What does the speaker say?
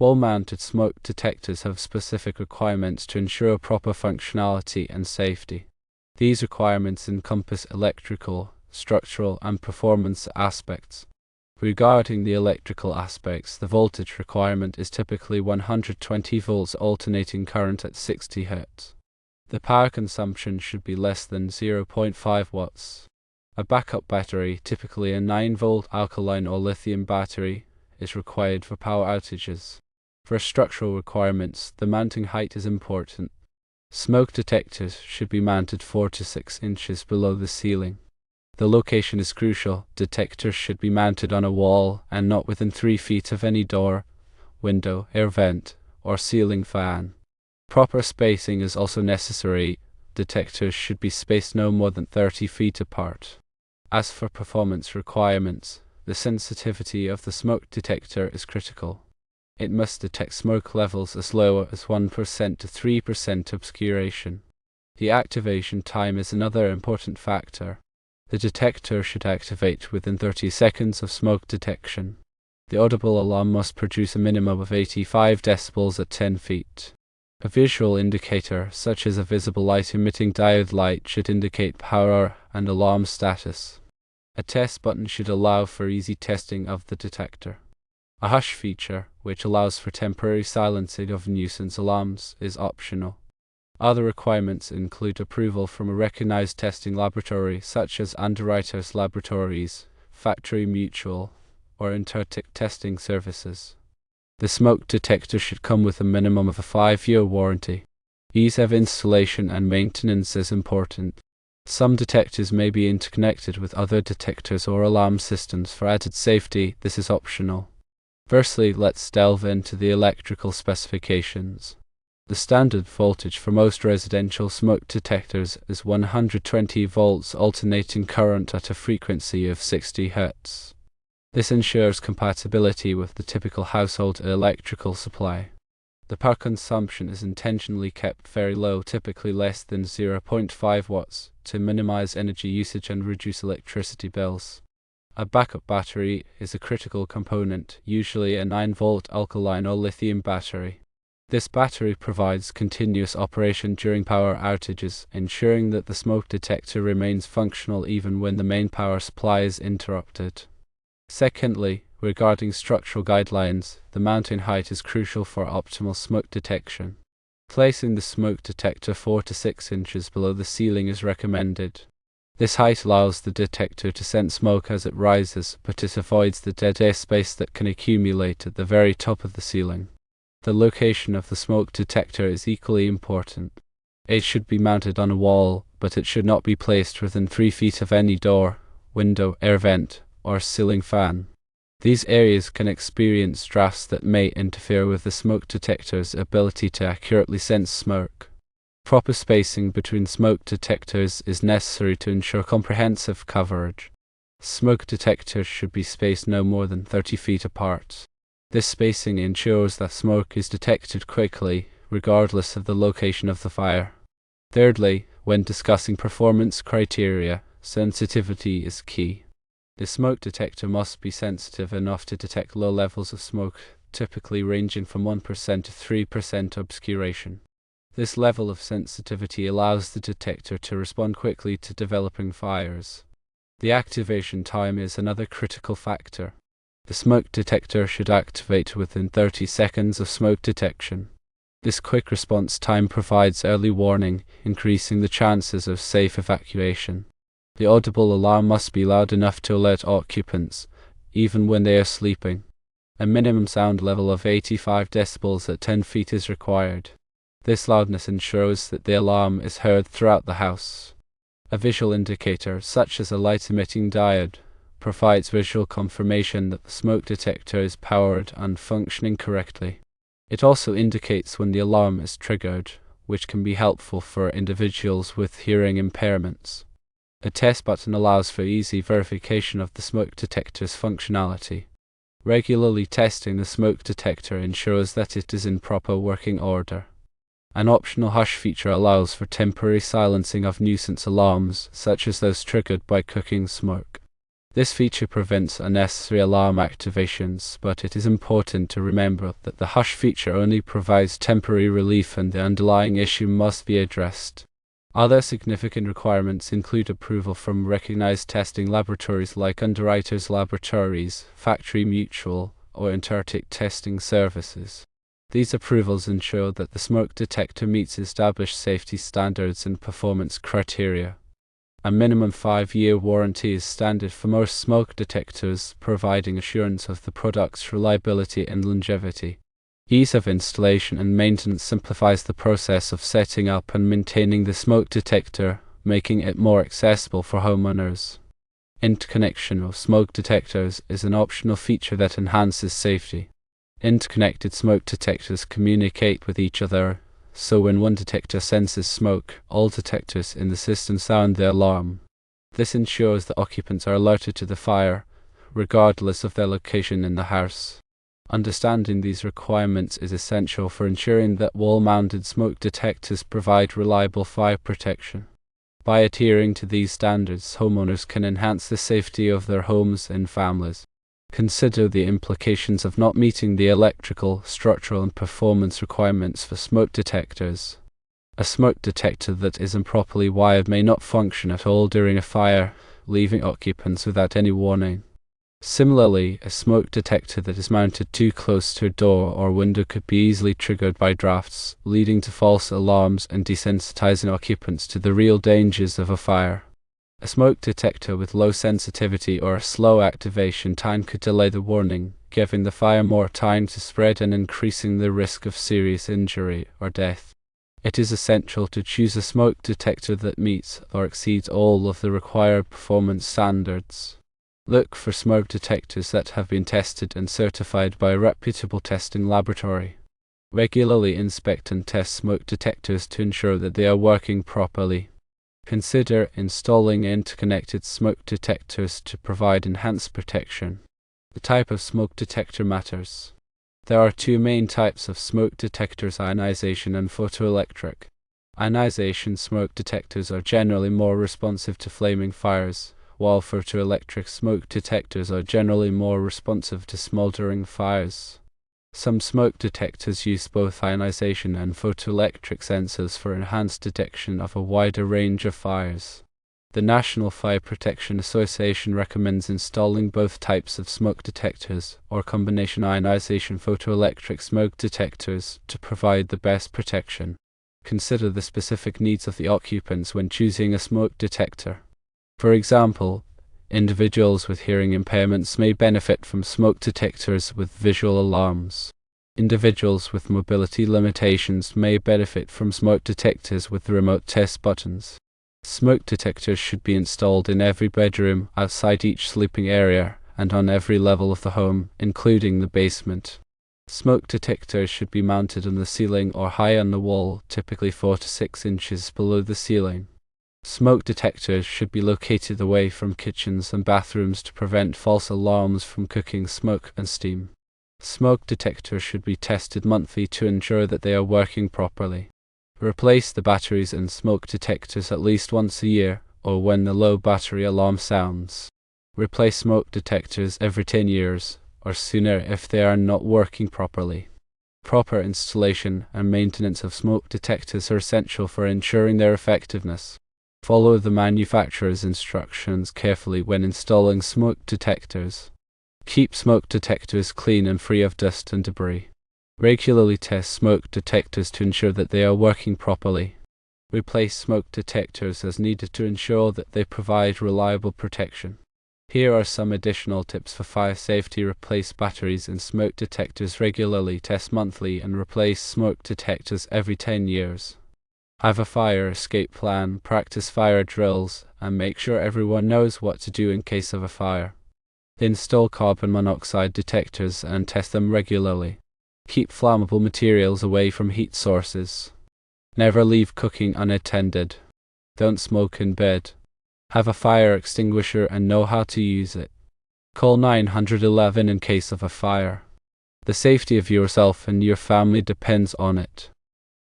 Wall-mounted smoke detectors have specific requirements to ensure proper functionality and safety. These requirements encompass electrical, structural, and performance aspects. Regarding the electrical aspects, the voltage requirement is typically 120 volts alternating current at 60 Hz. The power consumption should be less than 0.5 watts. A backup battery, typically a 9-volt alkaline or lithium battery, is required for power outages. For structural requirements, the mounting height is important. Smoke detectors should be mounted 4 to 6 inches below the ceiling. The location is crucial. Detectors should be mounted on a wall and not within 3 feet of any door, window, air vent, or ceiling fan. Proper spacing is also necessary. Detectors should be spaced no more than 30 feet apart. As for performance requirements, the sensitivity of the smoke detector is critical. It must detect smoke levels as low as 1% to 3% obscuration. The activation time is another important factor. The detector should activate within 30 seconds of smoke detection. The audible alarm must produce a minimum of 85 decibels at 10 feet. A visual indicator, such as a visible light-emitting diode light, should indicate power and alarm status. A test button should allow for easy testing of the detector. A hush feature, which allows for temporary silencing of nuisance alarms, is optional. Other requirements include approval from a recognized testing laboratory such as Underwriters Laboratories, Factory Mutual, or Intertic Testing Services. The smoke detector should come with a minimum of a 5-year warranty. Ease of installation and maintenance is important. Some detectors may be interconnected with other detectors or alarm systems for added safety. This is optional. Firstly, let's delve into the electrical specifications. The standard voltage for most residential smoke detectors is 120 volts alternating current at a frequency of 60 Hz. This ensures compatibility with the typical household electrical supply. The power consumption is intentionally kept very low, typically less than 0.5 watts, to minimize energy usage and reduce electricity bills. A backup battery is a critical component, usually a 9-volt alkaline or lithium battery. This battery provides continuous operation during power outages, ensuring that the smoke detector remains functional even when the main power supply is interrupted. Secondly, regarding structural guidelines, the mounting height is crucial for optimal smoke detection. Placing the smoke detector 4 to 6 inches below the ceiling is recommended. This height allows the detector to sense smoke as it rises, but it avoids the dead air space that can accumulate at the very top of the ceiling. The location of the smoke detector is equally important. It should be mounted on a wall, but it should not be placed within 3 feet of any door, window, air vent, or ceiling fan. These areas can experience drafts that may interfere with the smoke detector's ability to accurately sense smoke. Proper spacing between smoke detectors is necessary to ensure comprehensive coverage. Smoke detectors should be spaced no more than 30 feet apart. This spacing ensures that smoke is detected quickly, regardless of the location of the fire. Thirdly, when discussing performance criteria, sensitivity is key. The smoke detector must be sensitive enough to detect low levels of smoke, typically ranging from 1% to 3% obscuration. This level of sensitivity allows the detector to respond quickly to developing fires. The activation time is another critical factor. The smoke detector should activate within 30 seconds of smoke detection. This quick response time provides early warning, increasing the chances of safe evacuation. The audible alarm must be loud enough to alert occupants, even when they are sleeping. A minimum sound level of 85 decibels at 10 feet is required. This loudness ensures that the alarm is heard throughout the house. A visual indicator, such as a light-emitting diode, provides visual confirmation that the smoke detector is powered and functioning correctly. It also indicates when the alarm is triggered, which can be helpful for individuals with hearing impairments. A test button allows for easy verification of the smoke detector's functionality. Regularly testing the smoke detector ensures that it is in proper working order. An optional hush feature allows for temporary silencing of nuisance alarms, such as those triggered by cooking smoke. This feature prevents unnecessary alarm activations, but it is important to remember that the hush feature only provides temporary relief and the underlying issue must be addressed. Other significant requirements include approval from recognized testing laboratories like Underwriters Laboratories, Factory Mutual, or Antarctic Testing Services. These approvals ensure that the smoke detector meets established safety standards and performance criteria. A minimum 5-year warranty is standard for most smoke detectors, providing assurance of the product's reliability and longevity. Ease of installation and maintenance simplifies the process of setting up and maintaining the smoke detector, making it more accessible for homeowners. Interconnection of smoke detectors is an optional feature that enhances safety. Interconnected smoke detectors communicate with each other, so when one detector senses smoke, all detectors in the system sound the alarm. This ensures that occupants are alerted to the fire, regardless of their location in the house. Understanding these requirements is essential for ensuring that wall-mounted smoke detectors provide reliable fire protection. By adhering to these standards, homeowners can enhance the safety of their homes and families. Consider the implications of not meeting the electrical, structural, and performance requirements for smoke detectors. A smoke detector that isn't properly wired may not function at all during a fire, leaving occupants without any warning. Similarly, a smoke detector that is mounted too close to a door or window could be easily triggered by drafts, leading to false alarms and desensitizing occupants to the real dangers of a fire. A smoke detector with low sensitivity or a slow activation time could delay the warning, giving the fire more time to spread and increasing the risk of serious injury or death. It is essential to choose a smoke detector that meets or exceeds all of the required performance standards. Look for smoke detectors that have been tested and certified by a reputable testing laboratory. Regularly inspect and test smoke detectors to ensure that they are working properly. Consider installing interconnected smoke detectors to provide enhanced protection. The type of smoke detector matters. There are two main types of smoke detectors: ionization and photoelectric. Ionization smoke detectors are generally more responsive to flaming fires, while photoelectric smoke detectors are generally more responsive to smoldering fires. Some smoke detectors use both ionization and photoelectric sensors for enhanced detection of a wider range of fires. The National Fire Protection Association recommends installing both types of smoke detectors, or combination ionization photoelectric smoke detectors, to provide the best protection. Consider the specific needs of the occupants when choosing a smoke detector. For example, individuals with hearing impairments may benefit from smoke detectors with visual alarms. Individuals with mobility limitations may benefit from smoke detectors with remote test buttons. Smoke detectors should be installed in every bedroom, outside each sleeping area, and on every level of the home, including the basement. Smoke detectors should be mounted on the ceiling or high on the wall, typically 4 to 6 inches below the ceiling. Smoke detectors should be located away from kitchens and bathrooms to prevent false alarms from cooking smoke and steam. Smoke detectors should be tested monthly to ensure that they are working properly. Replace the batteries in smoke detectors at least once a year, or when the low battery alarm sounds. Replace smoke detectors every 10 years, or sooner if they are not working properly. Proper installation and maintenance of smoke detectors are essential for ensuring their effectiveness. Follow the manufacturer's instructions carefully when installing smoke detectors. Keep smoke detectors clean and free of dust and debris. Regularly test smoke detectors to ensure that they are working properly. Replace smoke detectors as needed to ensure that they provide reliable protection. Here are some additional tips for fire safety. Replace batteries in smoke detectors regularly, test monthly, and replace smoke detectors every 10 years. Have a fire escape plan, practice fire drills, and make sure everyone knows what to do in case of a fire. Install carbon monoxide detectors and test them regularly. Keep flammable materials away from heat sources. Never leave cooking unattended. Don't smoke in bed. Have a fire extinguisher and know how to use it. Call 911 in case of a fire. The safety of yourself and your family depends on it.